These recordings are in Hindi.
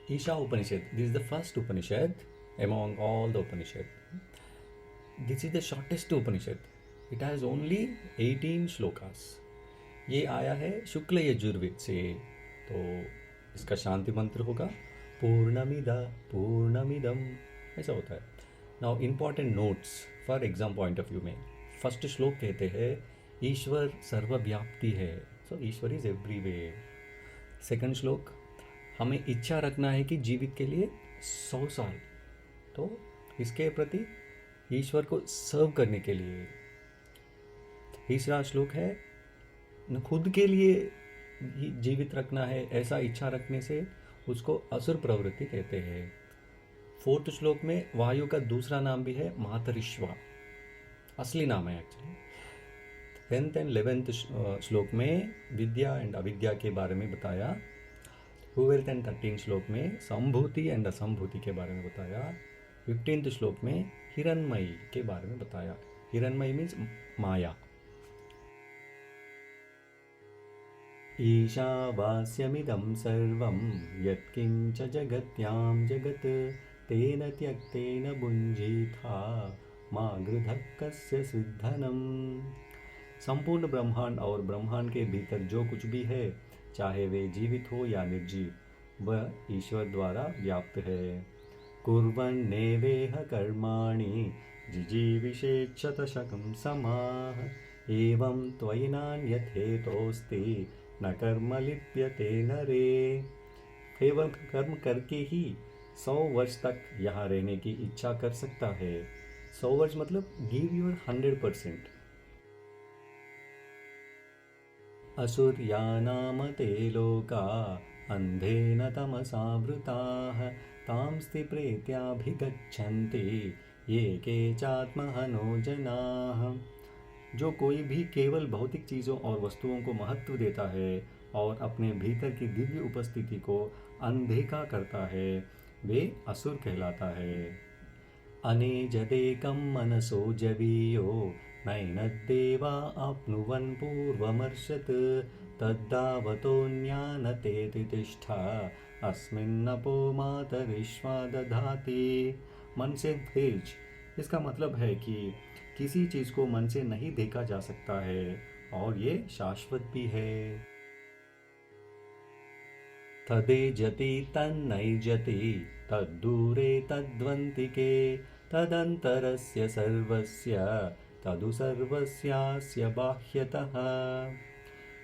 Isha Upanishad. This is the first Upanishad among all the Upanishad. This is the shortest Upanishad. It has only 18 shlokas. ये आया है शुक्ल यजुर्वेद से. तो इसका शांति मंत्र होगा पूर्णमिदा पूर्णमिदम, ऐसा होता है. Now important notes for exam point of view में. फर्स्ट श्लोक कहते हैं ईश्वर सर्वव्याप्ति है. सो ईश्वर इज एवरीवेयर. सेकंड श्लोक, हमें इच्छा रखना है कि जीवित के लिए 100 साल. तो इसके प्रति ईश्वर को सर्व करने के लिए. तीसरा श्लोक है न खुद के लिए जीवित रखना है, ऐसा इच्छा रखने से उसको असुर प्रवृत्ति कहते हैं. फोर्थ श्लोक में वायु का दूसरा नाम भी है मातरिश्वा, असली नाम है एक्चुअली. 10th एंड 11th श्लोक में विद्या एंड अविद्या के बारे में बताया. 12th एंड 13th श्लोक में संभूति एंड असंभूति के बारे में बताया. 15th श्लोक में हिरण्मयी के बारे में बताया. हिरण्मयी मीन्स माया. ईशावास्यमिदं सर्वं यत्किंच जगत्यां जगत् तेन त्यक्तेन भुञ्जीथा मा गृधः कस्य सिद्धनम्. संपूर्ण ब्रह्मांड और ब्रह्मांड के भीतर जो कुछ भी है, चाहे वे जीवित हो या निर्जीव, वह ईश्वर द्वारा व्याप्त है. कुर्वन्नेवेह कर्माणि जिजीविषेच्छतशकं समाः एवं त्वयि नान्यथेतोऽस्ति न कर्म लिप्यते नरे. केवल कर्म करके ही 100 वर्ष तक यहाँ रहने की इच्छा कर सकता है. 100 वर्ष मतलब गिव योर 100%. असुर्यानाम ते लोका अंधेन तमसावृताः तांस्ति प्रेत्याभिगच्छन्ति ये केचात्महनो जनाः. जो कोई भी केवल भौतिक चीज़ों और वस्तुओं को महत्व देता है और अपने भीतर की दिव्य उपस्थिति को अनदेखा करता है, वे असुर कहलाता है. अनेजदेकं मनसो जवीयो नैनद्देवा आप्नुवन् पूर्वमर्षत् तद्दावतोऽन्यानते तिष्ठा अस्मिन्नपो मातरिश्वा दधाति. मन से भेज, इसका मतलब है कि किसी चीज़ को मन से नहीं देखा जा सकता है और ये शाश्वत भी है. तदेजति तन्नैजति तद्दूरे तद्वन्तिके तदन्तरस्य सर्वस्य तदु सर्वस्यास्य बाह्यतः.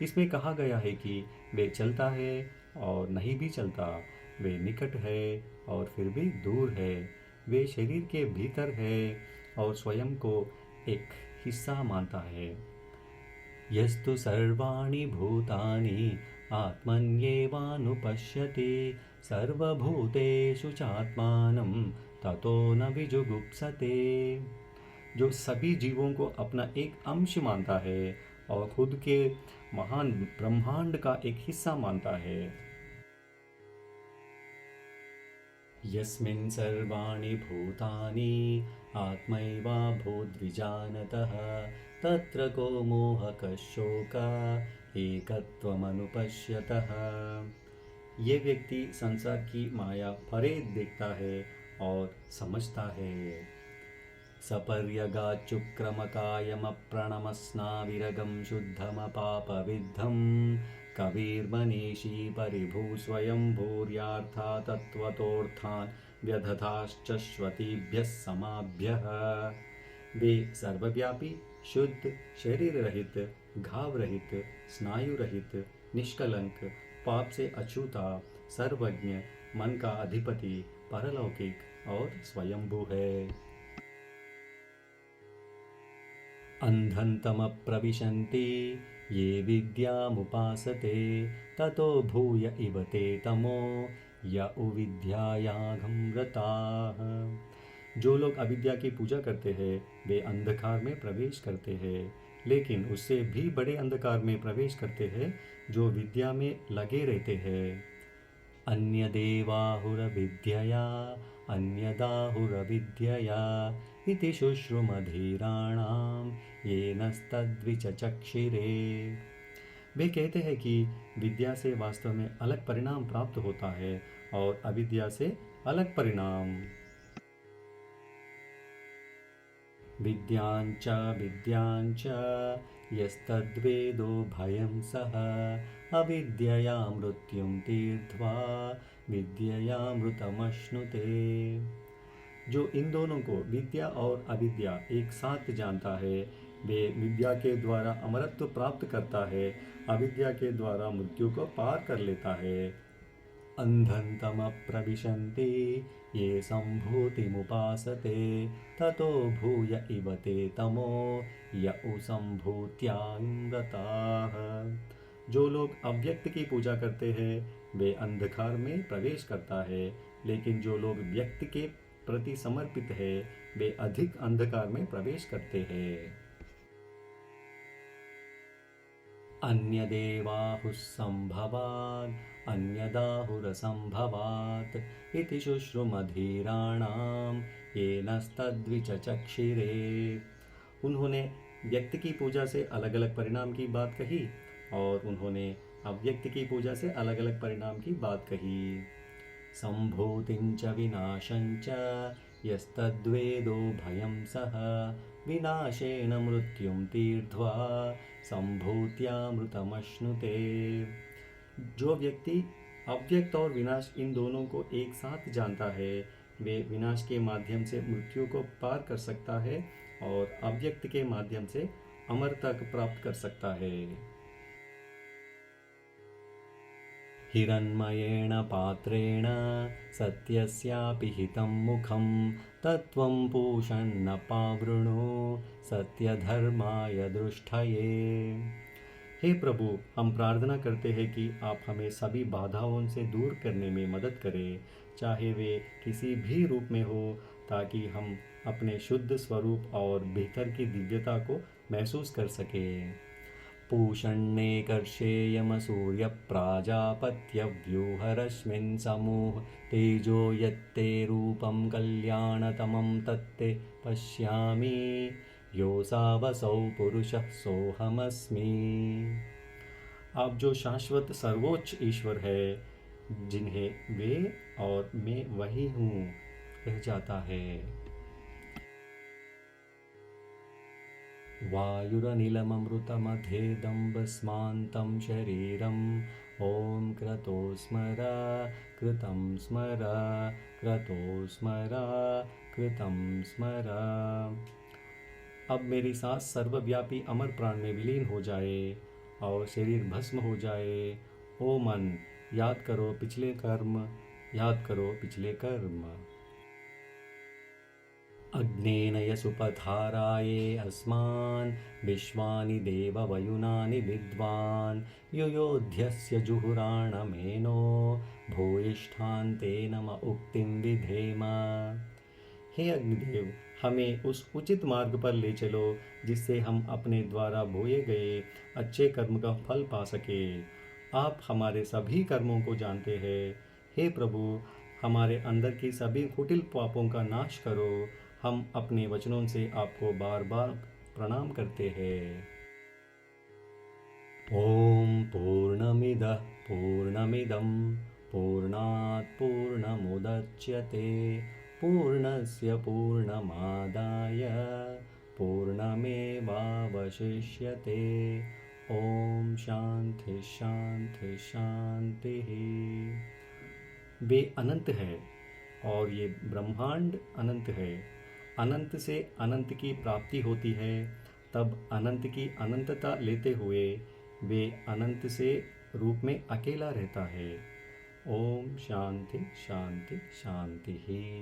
इसमें कहा गया है कि वे चलता है और नहीं भी चलता, वे निकट है और फिर भी दूर है, वे शरीर के भीतर है और स्वयं को एक हिस्सा मानता है. यस्तु सर्वाणि भूतानि आत्मन्येवानुपश्यति सर्वभूतेषु चात्मानं ततो न विजुगुप्सते. जो सभी जीवों को अपना एक अंश मानता है और खुद के महान ब्रह्मांड का एक हिस्सा मानता है. यस्मिन् सर्वाणि भूतानि आत्मैवाभूद्विजानतः तत्र को मोहकः शोकः एकत्वमनुपश्यतः. ये व्यक्ति संसार की माया परे देखता है और समझता है. सपर्यगाच्चुक्रमकायमप्रणमस्नाविरगं शुद्धमपापविद्धं कविर्मनीषी परिभू स्वयं भूर्यार्था तत्त्वतोऽर्थान् व्यदधाश्चश्वतीभ्यः समाभ्यः. वे सर्वव्यापी, शुद्ध, शरीर रहित, घाव रहित, स्नायु रहित, निष्कलंक, पाप से अछूता, सर्वज्ञ, मन का अधिपति, परलौकिक और स्वयंभू है. अंधन्तमप्रविशन्ति ये विद्यामुपासते ततो भूय इव ते तमो य उविद्यायाघं रताः. जो लोग अविद्या की पूजा करते हैं वे अंधकार में प्रवेश करते हैं, लेकिन उससे भी बड़े अंधकार में प्रवेश करते हैं जो विद्या में लगे रहते हैं. अन्यदेवाहुरविद्यया अन्यदाहुरविद्यया इति शुश्रुमधीराणां येनस्तद्विचचक्षिरे. वे कहते हैं कि विद्या से वास्तव में अलग परिणाम प्राप्त होता है और अविद्या से अलग परिणाम। विद्यांच विद्यांच यस्तद्वेदो भयं सः अविद्यया मृत्युं तीर्त्वा विद्ययामृतमश्नुते। जो इन दोनों को, विद्या और अविद्या, एक साथ जानता है, वे विद्या के द्वारा अमरत्व प्राप्त करता है, अविद्या के द्वारा मृत्यु को पार कर लेता है। अंधन्तमप्रविशन्ति ये सम्भूतिमुपासते ततो भूय इव ते तमो य संभूत्यामृताः। जो लोग अव्यक्त की पूजा करते हैं वे अंधकार में प्रवेश करता है, लेकिन जो लोग व्यक्त के प्रति समर्पित है वे अधिक अंधकार में प्रवेश करते हैं। अन्यदेवाहुः संभवात् अन्यदाहुरसंभवात् इति शुश्रुमधीराणां येनस्तद्विचचक्षिरे। उन्होंने व्यक्त की पूजा से अलग अलग परिणाम की बात कही और उन्होंने अव्यक्त की पूजा से अलग अलग परिणाम की बात कही। संभूतिंच विनाशंच यस्तद्वेदो भयं सः विनाशेन मृत्युं तीर्त्वा संभूत्यामृतमश्नुते। जो व्यक्ति अव्यक्त और विनाश इन दोनों को एक साथ जानता है वे विनाश के माध्यम से मृत्यु को पार कर सकता है और अव्यक्त के माध्यम से अमरता प्राप्त कर सकता है। हिरण्मयेण पात्रेण सत्यस्यापि हितं मुखं तत्त्वं पूषन्न पावृणु सत्यधर्माय दृष्टये। हे प्रभु, हम प्रार्थना करते हैं कि आप हमें सभी बाधाओं से दूर करने में मदद करें, चाहे वे किसी भी रूप में हो, ताकि हम अपने शुद्ध स्वरूप और भीतर की दिव्यता को महसूस कर सकें। पूषण्ये कर्षेयमसूर्यप्राजापत्यव्यूहरश्मिन् समूह तेजो यत्ते रूपं कल्याणतमं तत्ते पश्यामि योऽसावसौ पुरुषः सोऽहमस्मि। आप जो शाश्वत सर्वोच्च ईश्वर है, जिन्हें वे और मैं वही हूँ कह जाता है। वायुरनिलममृतमधेदम्बस्मान्तं शरीरम् ॐ क्रतो स्मर कृतं स्मर क्रतो स्मर कृतं स्मर। अब मेरी सांस सर्वव्यापी अमर प्राण में विलीन हो जाए और शरीर भस्म हो जाए। ओ मन, याद करो पिछले कर्म, याद करो पिछले कर्म। अग्नेन यसुपधाराये अस्मान् विश्वानि देववयुनानि विद्वान् युयोध्यस्य जुहुराणमेनो भूयिष्ठान्ते नम उक्तिं विधेम। हे अग्निदेव, हमें उस उचित मार्ग पर ले चलो जिससे हम अपने द्वारा बोए गए अच्छे कर्म का फल पा सके। आप हमारे सभी कर्मों को जानते हैं। हे प्रभु, हमारे अंदर की सभी कुटिल पापों का नाश करो। हम अपने वचनों से आपको बार बार प्रणाम करते हैं। ओम पूर्णमिदः पूर्णमिदं पूर्णात् पूर्णमुदच्यते पूर्णस्य पूर्णमादाय पूर्णमेवावशिष्यते। ओम शांति शांति शांति। वे अनंत है और ये ब्रह्मांड अनंत है। अनंत से अनंत की प्राप्ति होती है, तब अनंत की अनंतता लेते हुए वे अनंत से रूप में अकेला रहता है। ओम शांति शांति शांति ही।